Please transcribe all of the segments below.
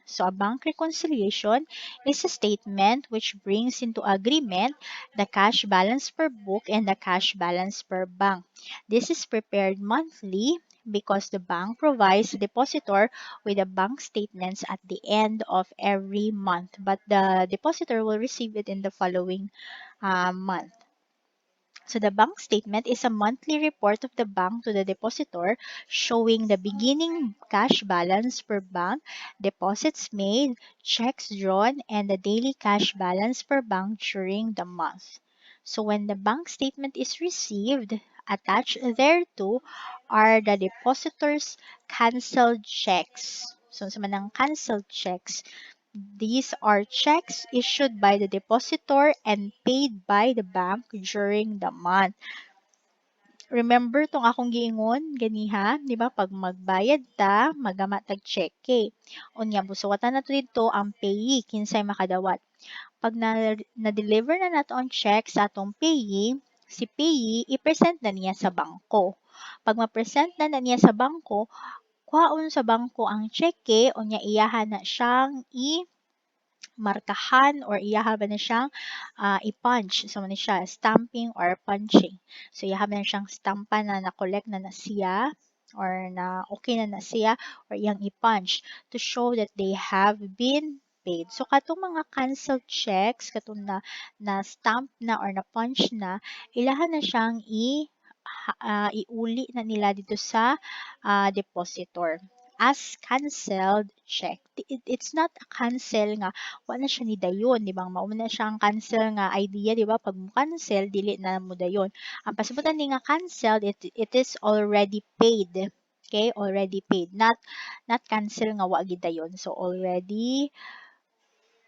So a bank reconciliation is a statement which brings into agreement the cash balance per book and the cash balance per bank. This is prepared monthly because the bank provides the depositor with the bank statements at the end of every month, but the depositor will receive it in the following month. So the bank statement is a monthly report of the bank to the depositor showing the beginning cash balance per bank, deposits made, checks drawn, and the daily cash balance per bank during the month. So when the bank statement is received, attached thereto are the depositor's canceled checks. So sa manang canceled checks, these are checks issued by the depositor and paid by the bank during the month. Remember tong akong giingon ganiha, di ba? Pag magbayad ta, magama tag cheque. Unya busuwatan na to dito ang payee kinsay makadawat. Pag na-deliver na nato ang check sa atong payee, si payee i-present na niya sa bangko. Pag ma-present na niya sa bangko, kuhaon sa bangko ang cheque unya iyahan na siyang markahan or iyaha ba na siyang i-punch. So, man siya, stamping or punching. So, iyaha ba na siyang stampa na na-collect na na siya or na okay na na siya or iyang i-punch to show that they have been paid. So, katong mga canceled checks, katong na stamp na or na punch na, ilahan na siyang iuli na nila dito sa depositor as canceled check. It's not a cancel nga wala siya ni dayon, di ba? Mauna siyang cancel nga idea, di ba? Pag mo cancel, dili na mo dayon. Ang pasibutan ni nga canceled, it is already paid. Okay? Already paid. Not cancel nga wa gid dayon. So already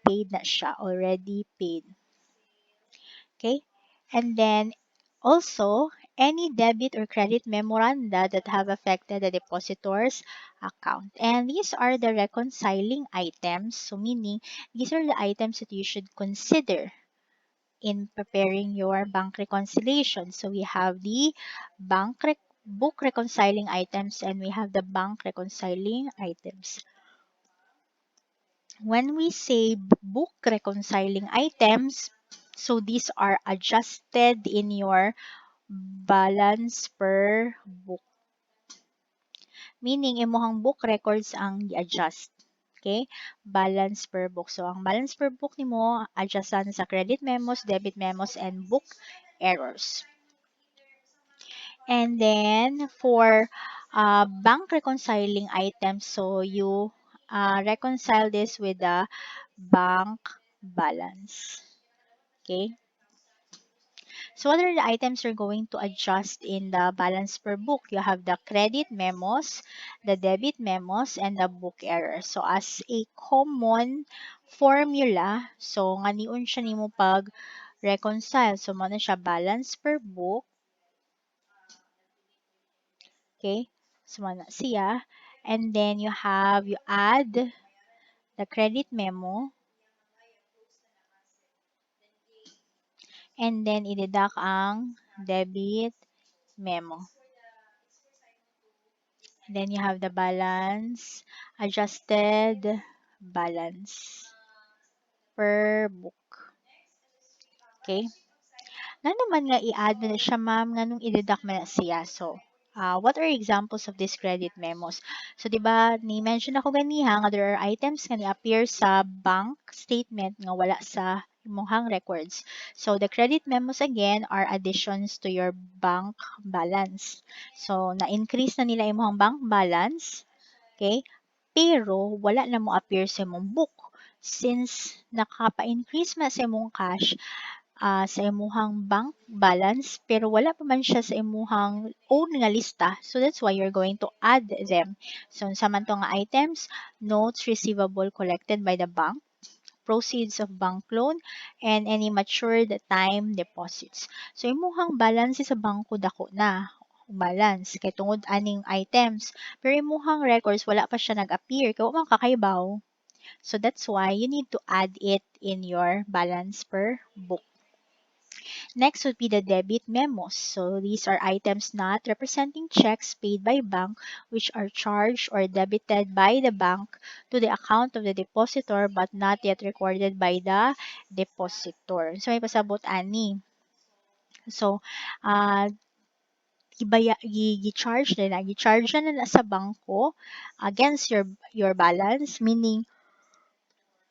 paid na siya. Already paid. Okay? And then also, any debit or credit memoranda that have affected the depositor's account. And these are the reconciling items. So meaning, these are the items that you should consider in preparing your bank reconciliation. So we have the book reconciling items and we have the bank reconciling items. When we say book reconciling items, so these are adjusted in your balance per book. Meaning, imuhang book records ang i-adjust. Okay? Balance per book. So, ang balance per book ni mo, adjustan sa credit memos, debit memos, and book errors. And then, for bank reconciling items, so you reconcile this with the bank balance. Okay? So what are the items you're going to adjust in the balance per book? You have the credit memos, the debit memos, and the book error. So as a common formula, so nga niun siya nimo pag reconcile. So mo na siya balance per book. Okay? So mo na siya. And then you add the credit memo. And then i-deduct ang debit memo. Then you have the balance, adjusted balance per book. Okay? Nga naman nga i-add mo na siya, ma'am, nga nung i-deduct mo na siya. So, what are examples of these credit memos? So, di ba, ni-mention ako ganiha nga there are items nga ni-appear sa bank statement nga wala sa imong records. So, the credit memos again are additions to your bank balance. So, na-increase na nila imong bank balance. Okay? Pero, wala na mo appear sa imong book. Since nakapa-increase man sa imong cash, sa imuhang bank balance pero wala pa man siya sa imuhang own nga lista. So that's why you're going to add them. So sa man to nga items, notes receivable collected by the bank, proceeds of bank loan, and any matured time deposits. So imuhang balance sa bangko dako na balance kay tungod aning items. Pero imuhang records wala pa siya nag-appear kay wa man kakaibaw. So that's why you need to add it in your balance per book. Next would be the debit memos. So these are items not representing checks paid by bank which are charged or debited by the bank to the account of the depositor but not yet recorded by the depositor. So may pasabot ani. So uh, gi-charge nila, gi-charge na sa bangko against your balance, meaning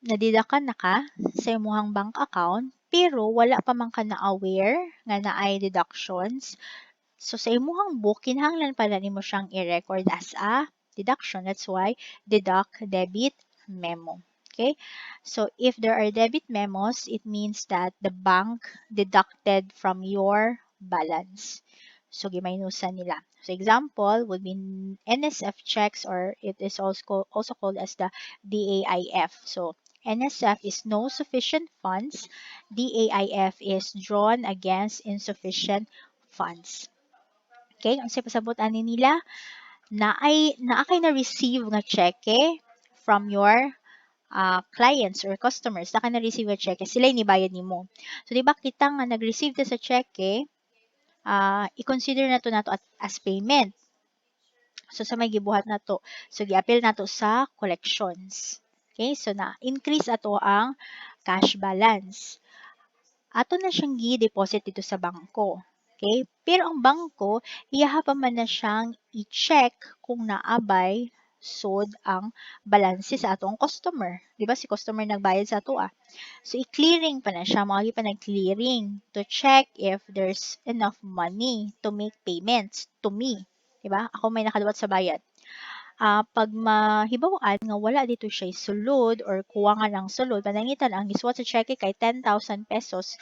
nadidakan na ka sa imong bank account pero wala pa man ka na aware nga naay deductions. So sa imuhang book, kinahanglan pala nimo siyang i-record as a deduction. That's why deduct debit memo. Okay? So if there are debit memos, it means that the bank deducted from your balance. So gimaynusan nila. So example would be NSF checks, or it is also called as the DAIF. So NSF is no sufficient funds. DAIF is drawn against insufficient funds. Okay, ang pasabot ani nila na kay na receive nga cheque from your clients or customers. Na kay na receive nga cheque, sila ni bayad nimo. So di ba kita nga nag-receive ta sa cheque, i-consider nato as payment. So sa may gibuhat nato. So gi-appeal nato sa collections. Okay, so na increase ato ang cash balance. Ato na siyang gi-deposit dito sa bangko. Okay? Pero ang bangko, iyaha pa man na siyang i-check kung naabay sod ang balanse sa atong customer. Di ba si customer nagbayad sa ato ah. So i-clearing pa na siya, mga pa nag-clearing to check if there's enough money to make payments to me. Di ba? Ako may nakaduwat sa bayad. Pag mahibawaan nga wala dito siya sulod or kuwangan ang sulod, panangitan ang giswat sa cheque kay 10,000 pesos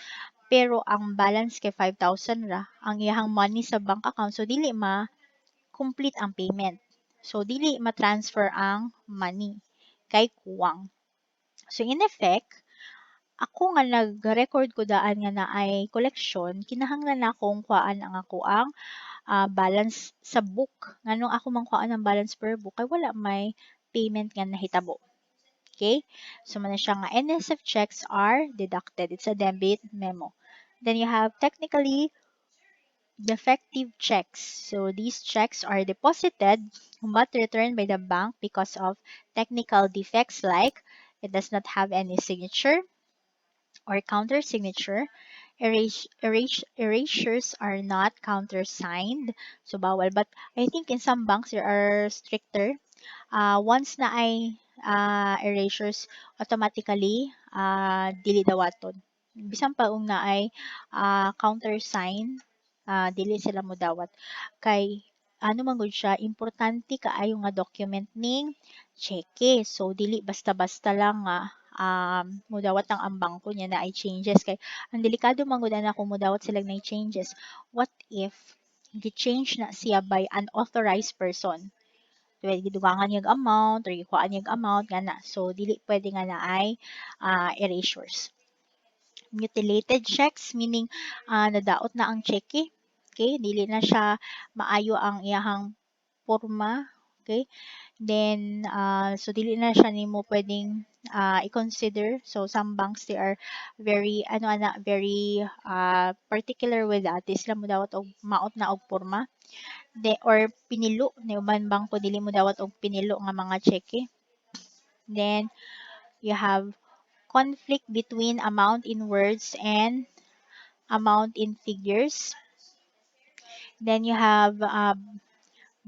pero ang balance kay 5,000 ra ang iyahang money sa bank account, so dili ma-complete ang payment. So dili ma-transfer ang money kay kuwang. So in effect, ako nga nag-record ko daan nga na ay collection, kinahanglan na akong kuhaan ang ako ang balance sa book. Nganong ako man kuhaan ang balance per book kay wala may payment nga nahitabo. Okay? So man siya nga NSF checks are deducted. It's a debit memo. Then you have technically defective checks. So these checks are deposited but returned by the bank because of technical defects like it does not have any signature or counter signature. Erasures are not countersigned. So bawal. But I think in some banks there are stricter. Once na ay erasures, automatically dili dawaton. Bisan pa ung na ay countersign, dili sila mo dawat. Kay ano man gud siya, importante kaayo nga document ning cheque. So dili basta-basta lang nga mudawat ang bangko niya na ay changes kay ang delikado man gud ana kung mudawat sila na changes. What if gi-change na siya by unauthorized person? Pwede gidugangan yung amount or gikuhaan yung amount nga na. So dili pwede nga na ay erasures. Mutilated checks meaning nadaot na ang cheque. Okay, dili na siya maayo ang iyahang porma. Okay? Then so dili na siya nimo pwedeng i-consider. So some banks they are very very particular with that. Di sila mo dawat og maot na og porma. Or pinilo ni uban bangko dili mo dawat og pinilo nga mga cheque. Then you have conflict between amount in words and amount in figures. Then you have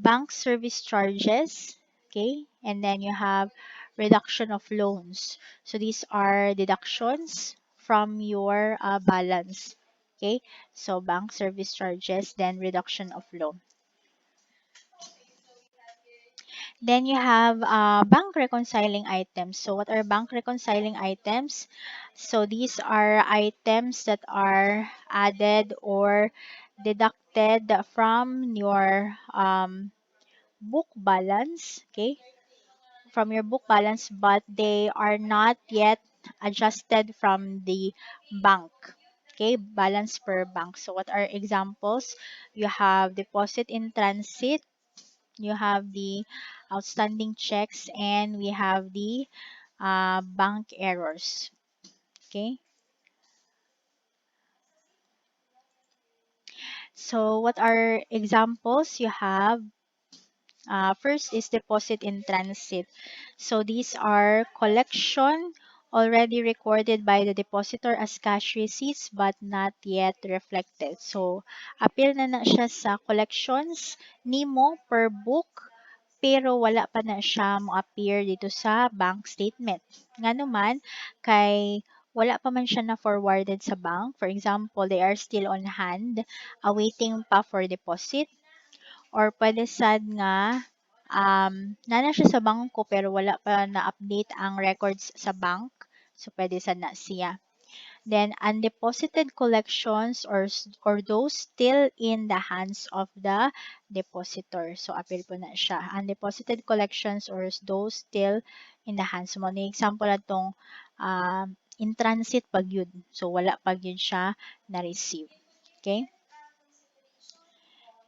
bank service charges, okay? And then you have reduction of loans. So these are deductions from your balance, okay? So bank service charges, then reduction of loan. Then you have bank reconciling items. So what are bank reconciling items? So these are items that are added or deducted from your book balance, okay? From your book balance, but they are not yet adjusted from the bank. Okay, balance per bank. So what are examples? You have deposit in transit, you have the outstanding checks, and we have the bank errors. Okay. So what are examples? You have first is deposit in transit. So these are collection already recorded by the depositor as cash receipts but not yet reflected. So appeal na siya sa collections nimo per book pero wala pa na siya mo-appear dito sa bank statement. Nga naman, kay wala pa man siya na forwarded sa bank. For example, they are still on hand, awaiting pa for deposit. Or pwede sad nga, nana siya sa bangko pero wala pa na-update ang records sa bank. So, pwede sad na siya. Then, undeposited collections or those still in the hands of the depositor. So, appeal po na siya. Undeposited collections or those still in the hands mo. Ni example na itong in transit pag yun. So, wala pag yun siya na-receive. Okay?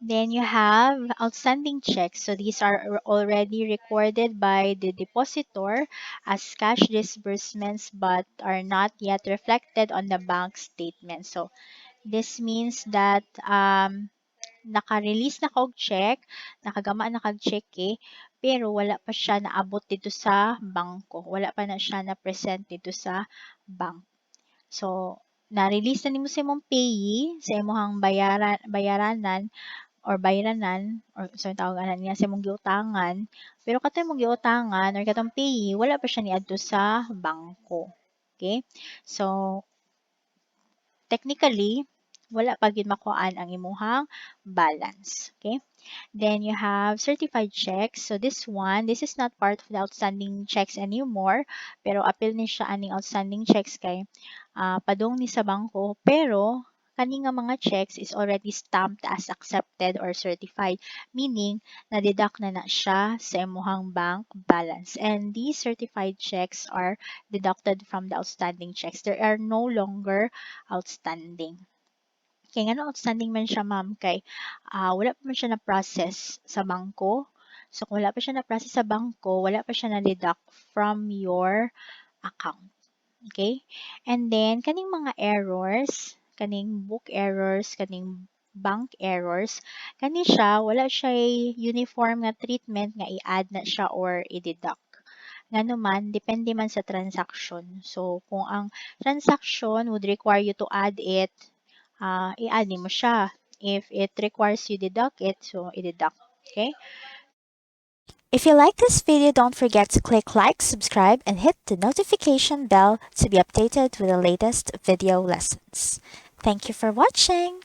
Then you have outstanding checks. So these are already recorded by the depositor as cash disbursements but are not yet reflected on the bank statement. So this means that naka-release na kog check, nakagama na kag check pero wala pa siya naabot dito sa bangko. Wala pa na siya na-present dito sa bank. So, na-release na nimo sa imong payee, sa imong bayaranan, or bayranan or sa tawag ana niya sa imong giutangan pero katong imong giutangan or katong payee wala pa siya niadto sa bangko. Okay? So technically wala pa gyud makuan ang imuhang balance. Okay? Then you have certified checks. So this is not part of the outstanding checks anymore. Pero appeal ni siya aning outstanding checks kay padung ni sa bangko. Pero kani nga mga checks is already stamped as accepted or certified. Meaning, na-deduct na siya sa imuhang bank balance. And these certified checks are deducted from the outstanding checks. They are no longer outstanding. Kaya nga outstanding man siya ma'am kay wala pa man siya na-process sa bangko. So kung wala pa siya na-process sa bangko, wala pa siya na-deduct from your account. Okay? And then, kaning mga errors, kaning book errors, kaning bank errors, kani siya, wala siya uniform nga treatment nga i-add na siya or i-deduct. Nga naman, depende man sa transaction. So, kung ang transaction would require you to add it, i-add mo siya. If it requires you deduct it, so i-deduct. Okay? If you like this video, don't forget to click like, subscribe, and hit the notification bell to be updated with the latest video lessons. Thank you for watching.